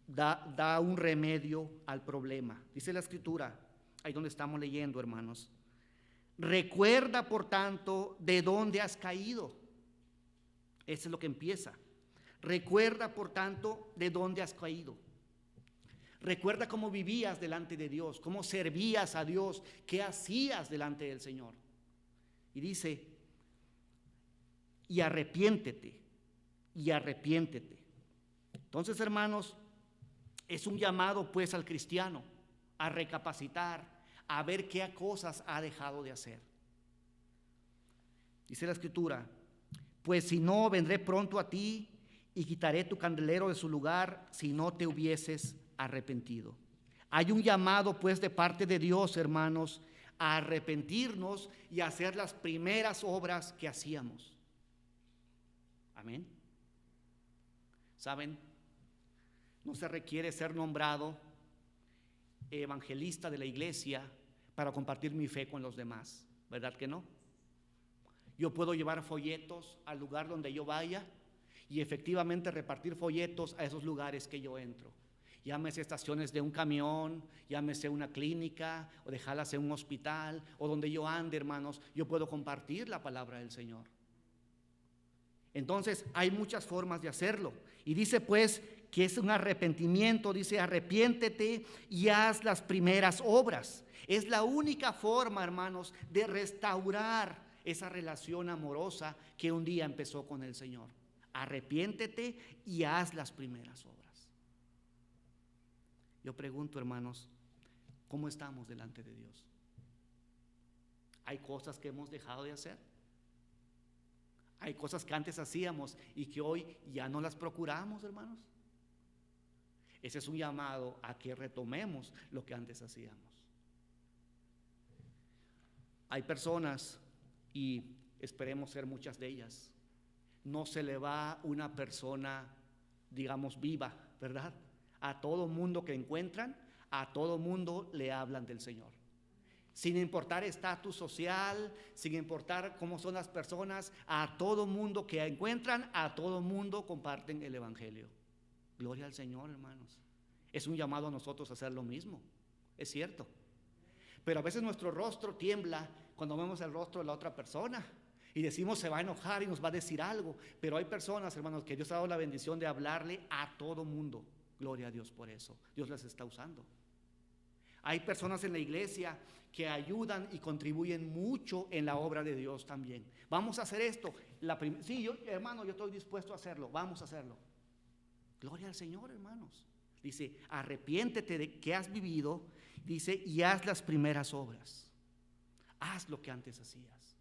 da un remedio al problema. Dice la Escritura, ahí donde estamos leyendo, hermanos. Recuerda, por tanto, de dónde has caído. Eso es lo que empieza. Recuerda, por tanto, de dónde has caído. Recuerda cómo vivías delante de Dios, cómo servías a Dios, qué hacías delante del Señor. Y dice, y arrepiéntete, y arrepiéntete. Entonces, hermanos, es un llamado pues al cristiano a recapacitar, a ver qué cosas ha dejado de hacer. Dice la Escritura, pues si no, vendré pronto a ti y quitaré tu candelero de su lugar si no te hubieses arrepentido. Hay un llamado pues de parte de Dios, hermanos, a arrepentirnos y a hacer las primeras obras que hacíamos. Amén. ¿Saben? No se requiere ser nombrado evangelista de la iglesia para compartir mi fe con los demás, ¿verdad que no? Yo puedo llevar folletos al lugar donde yo vaya y efectivamente repartir folletos a esos lugares que yo entro. Llámese estaciones de un camión, llámese una clínica, o dejarlas en un hospital, o donde yo ande, hermanos, yo puedo compartir la palabra del Señor. Entonces, hay muchas formas de hacerlo. Y dice pues que es un arrepentimiento, dice arrepiéntete y haz las primeras obras. Es la única forma, hermanos, de restaurar esa relación amorosa que un día empezó con el Señor. Arrepiéntete y haz las primeras obras. Yo pregunto, hermanos, ¿cómo estamos delante de Dios? ¿Hay cosas que hemos dejado de hacer? ¿Hay cosas que antes hacíamos y que hoy ya no las procuramos, hermanos? Ese es un llamado a que retomemos lo que antes hacíamos. Hay personas, y esperemos ser muchas de ellas, no se le va una persona, digamos, viva, ¿verdad? A todo mundo que encuentran, a todo mundo le hablan del Señor. Sin importar estatus social, sin importar cómo son las personas, a todo mundo que encuentran, a todo mundo comparten el Evangelio. Gloria al Señor, hermanos. Es un llamado a nosotros a hacer lo mismo, es cierto. Pero a veces nuestro rostro tiembla cuando vemos el rostro de la otra persona y decimos se va a enojar y nos va a decir algo. Pero hay personas, hermanos, que Dios ha dado la bendición de hablarle a todo mundo. Gloria a Dios por eso. Dios las está usando. Hay personas en la iglesia que ayudan y contribuyen mucho en la obra de Dios también. Vamos a hacer esto. Sí, hermano, yo estoy dispuesto a hacerlo. Vamos a hacerlo. Gloria al Señor, hermanos. Dice, arrepiéntete de que has vivido, dice, y haz las primeras obras. Haz lo que antes hacías.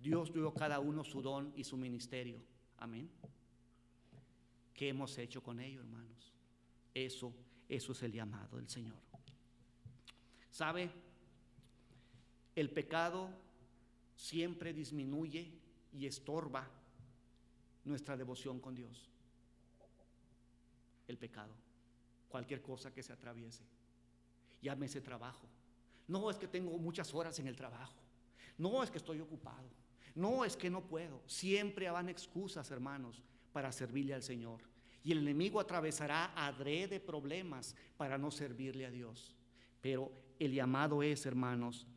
Dios dio a cada uno su don y su ministerio. Amén. ¿Qué hemos hecho con ello, hermanos? Eso es el llamado del Señor. ¿Sabe? El pecado siempre disminuye y estorba nuestra devoción con Dios. El pecado, cualquier cosa que se atraviese. Llámese trabajo. No, es que tengo muchas horas en el trabajo. No, es que estoy ocupado. No, es que no puedo. Siempre habrán excusas, hermanos, para servirle al Señor. Y el enemigo atravesará adrede problemas para no servirle a Dios. Pero el llamado es, hermanos,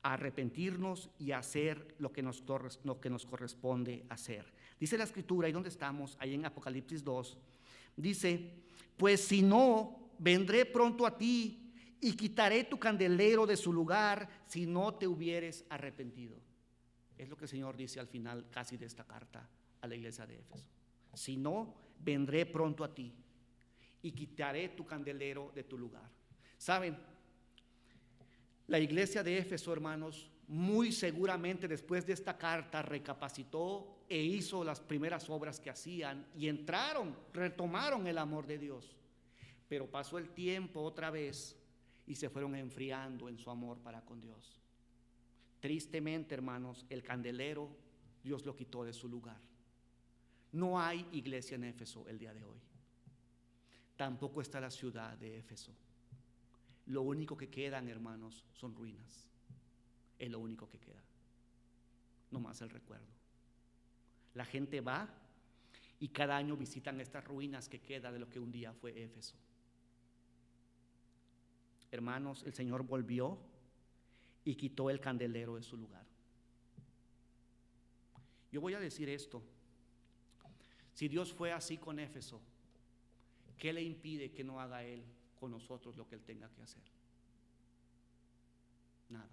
a arrepentirnos y hacer lo que nos corresponde hacer. Dice la Escritura, ¿y dónde estamos? Ahí en Apocalipsis 2. Dice, pues si no, vendré pronto a ti y quitaré tu candelero de su lugar si no te hubieres arrepentido. Es lo que el Señor dice al final casi de esta carta a la iglesia de Éfeso. Si no, vendré pronto a ti y quitaré tu candelero de tu lugar. ¿Saben? La iglesia de Éfeso, hermanos, muy seguramente después de esta carta recapacitó e hizo las primeras obras que hacían y retomaron el amor de Dios. Pero pasó el tiempo otra vez y se fueron enfriando en su amor para con Dios. Tristemente, hermanos, el candelero Dios lo quitó de su lugar. No hay iglesia en Éfeso el día de hoy. Tampoco está la ciudad de Éfeso. Lo único que quedan, hermanos, son ruinas. Es lo único que queda. No más el recuerdo. La gente va y cada año visitan estas ruinas que queda de lo que un día fue Éfeso. Hermanos, el Señor volvió y quitó el candelero de su lugar. Yo voy a decir esto. Si Dios fue así con Éfeso, ¿qué le impide que no haga Él con nosotros lo que Él tenga que hacer? Nada,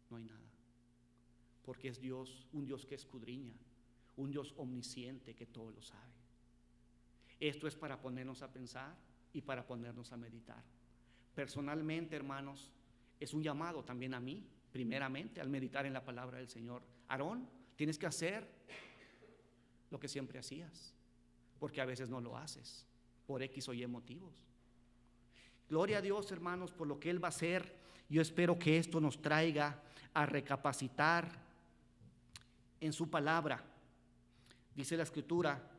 no hay nada. Porque es Dios, un Dios que escudriña, un Dios omnisciente que todo lo sabe. Esto es para ponernos a pensar y para ponernos a meditar. Personalmente, hermanos, es un llamado también a mí, primeramente, al meditar en la palabra del Señor. Aarón, tienes que hacer lo que siempre hacías, porque a veces no lo haces, por X o Y motivos. Gloria a Dios, hermanos, por lo que Él va a hacer. Yo espero que esto nos traiga a recapacitar en su palabra. Dice la Escritura,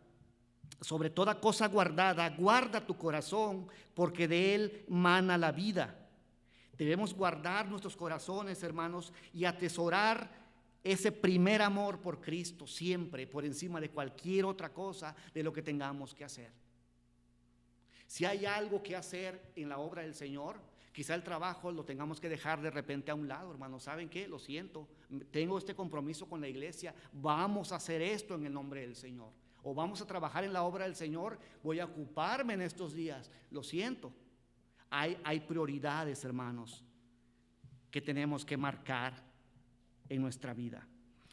sobre toda cosa guardada, guarda tu corazón, porque de él mana la vida. Debemos guardar nuestros corazones, hermanos, y atesorar ese primer amor por Cristo siempre, por encima de cualquier otra cosa de lo que tengamos que hacer. Si hay algo que hacer en la obra del Señor, quizá el trabajo lo tengamos que dejar de repente a un lado, hermanos. ¿Saben qué? Lo siento, tengo este compromiso con la iglesia, vamos a hacer esto en el nombre del Señor. O vamos a trabajar en la obra del Señor, voy a ocuparme en estos días. Lo siento. Hay prioridades, hermanos, que tenemos que marcar en nuestra vida.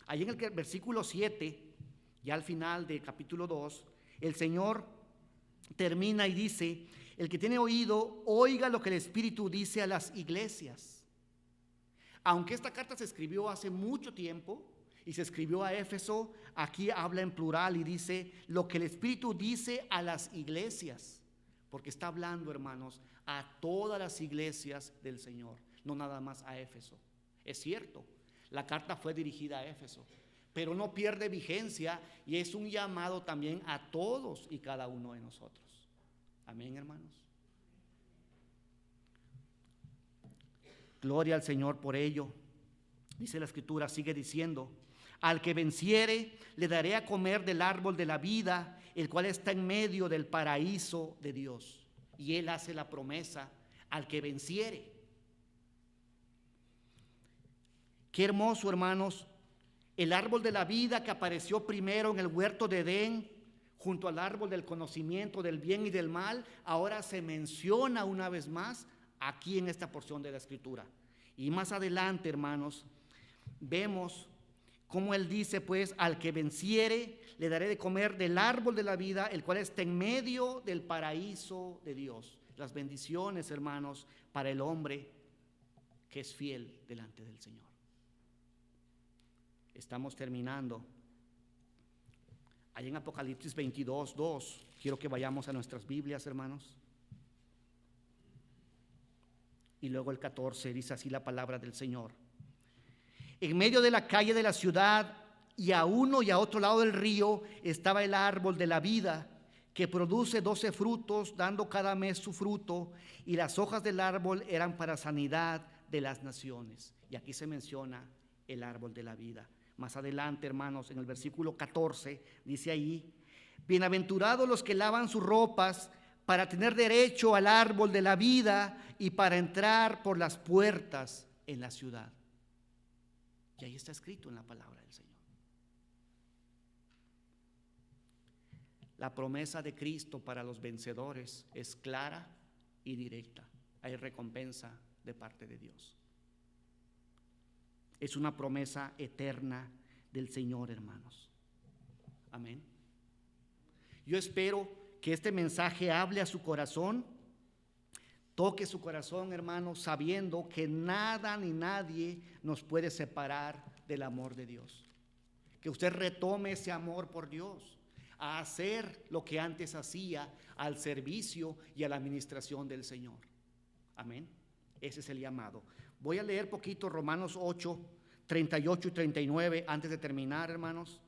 Ahí en el versículo 7, ya al final del capítulo 2, el Señor termina y dice, el que tiene oído, oiga lo que el Espíritu dice a las iglesias. Aunque esta carta se escribió hace mucho tiempo, y se escribió a Éfeso, aquí habla en plural y dice lo que el Espíritu dice a las iglesias, porque está hablando, hermanos, a todas las iglesias del Señor, no nada más a Éfeso. Es cierto, la carta fue dirigida a Éfeso, pero no pierde vigencia y es un llamado también a todos y cada uno de nosotros. Amén, hermanos. Gloria al Señor por ello. Dice la Escritura, sigue diciendo, al que venciere le daré a comer del árbol de la vida, el cual está en medio del paraíso de Dios. Y Él hace la promesa al que venciere. Qué hermoso, hermanos, el árbol de la vida que apareció primero en el huerto de Edén, junto al árbol del conocimiento del bien y del mal, ahora se menciona una vez más aquí en esta porción de la Escritura. Y más adelante, hermanos, vemos cómo Él dice, pues, al que venciere le daré de comer del árbol de la vida, el cual está en medio del paraíso de Dios. Las bendiciones, hermanos, para el hombre que es fiel delante del Señor. Estamos terminando. Ahí en Apocalipsis 22, 2, quiero que vayamos a nuestras Biblias, hermanos. Y luego el 14 dice así la palabra del Señor. En medio de la calle de la ciudad, y a uno y a otro lado del río, estaba el árbol de la vida, que produce 12 frutos, dando cada mes su fruto, y las hojas del árbol eran para sanidad de las naciones. Y aquí se menciona el árbol de la vida. Más adelante, hermanos, en el versículo 14, dice ahí: bienaventurados los que lavan sus ropas para tener derecho al árbol de la vida y para entrar por las puertas en la ciudad. Y ahí está escrito en la palabra del Señor. La promesa de Cristo para los vencedores es clara y directa. Hay recompensa de parte de Dios. Es una promesa eterna del Señor, hermanos. Amén. Yo espero que este mensaje hable a su corazón, toque su corazón, hermanos, sabiendo que nada ni nadie nos puede separar del amor de Dios. Que usted retome ese amor por Dios, a hacer lo que antes hacía, al servicio y a la administración del Señor. Amén. Ese es el llamado. Voy a leer poquito Romanos 8, 38 y 39 antes de terminar, hermanos.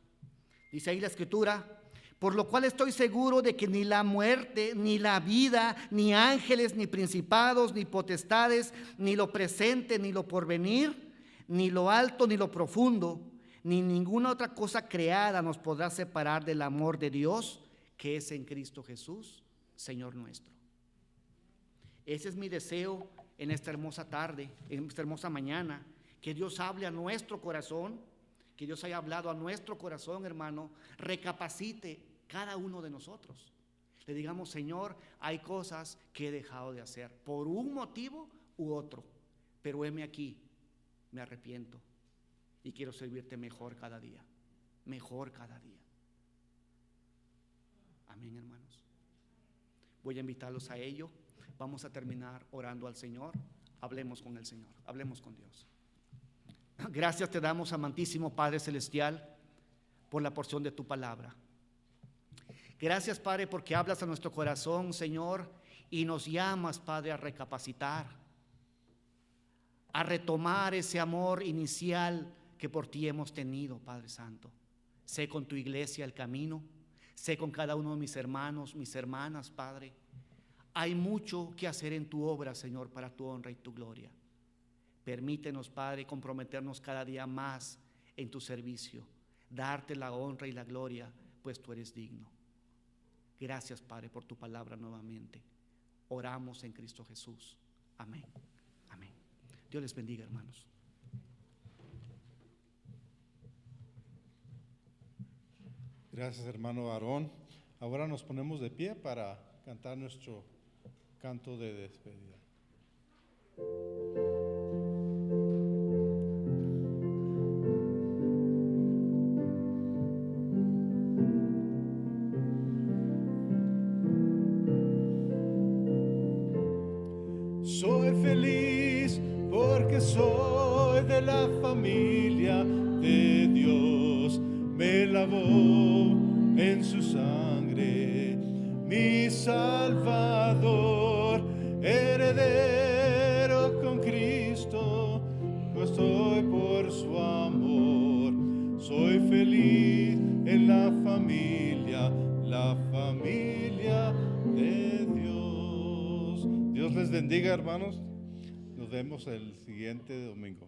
Dice ahí la escritura: por lo cual estoy seguro de que ni la muerte, ni la vida, ni ángeles, ni principados, ni potestades, ni lo presente, ni lo porvenir, ni lo alto, ni lo profundo, ni ninguna otra cosa creada nos podrá separar del amor de Dios que es en Cristo Jesús, Señor nuestro. Ese es mi deseo en esta hermosa tarde, en esta hermosa mañana, que Dios hable a nuestro corazón, que Dios haya hablado a nuestro corazón, hermano, recapacite cada uno de nosotros. Le digamos: Señor, hay cosas que he dejado de hacer por un motivo u otro, pero heme aquí, me arrepiento y quiero servirte mejor cada día, mejor cada día. Amén, hermanos. Voy a invitarlos a ello. Vamos a terminar orando al Señor. Hablemos con el Señor, hablemos con Dios. Gracias te damos, amantísimo Padre Celestial, por la porción de tu palabra. Gracias, Padre, porque hablas a nuestro corazón, Señor, y nos llamas, Padre, a recapacitar, a retomar ese amor inicial que por ti hemos tenido, Padre Santo. Sé con tu iglesia el camino, sé con cada uno de mis hermanos, mis hermanas, Padre. Hay mucho que hacer en tu obra, Señor, para tu honra y tu gloria. Permítenos, Padre, comprometernos cada día más en tu servicio, darte la honra y la gloria, pues tú eres digno. Gracias, Padre, por tu palabra nuevamente. Oramos en Cristo Jesús. Amén. Amén. Dios les bendiga, hermanos. Gracias, hermano Aarón. Ahora nos ponemos de pie para cantar nuestro canto de despedida. Soy feliz porque soy de la familia de Dios. Me lavó en su sangre, mi Salvador, heredero con Cristo. Yo estoy por su amor. Soy feliz en la familia de Dios. Dios les bendiga, hermanos. Nos vemos el siguiente domingo.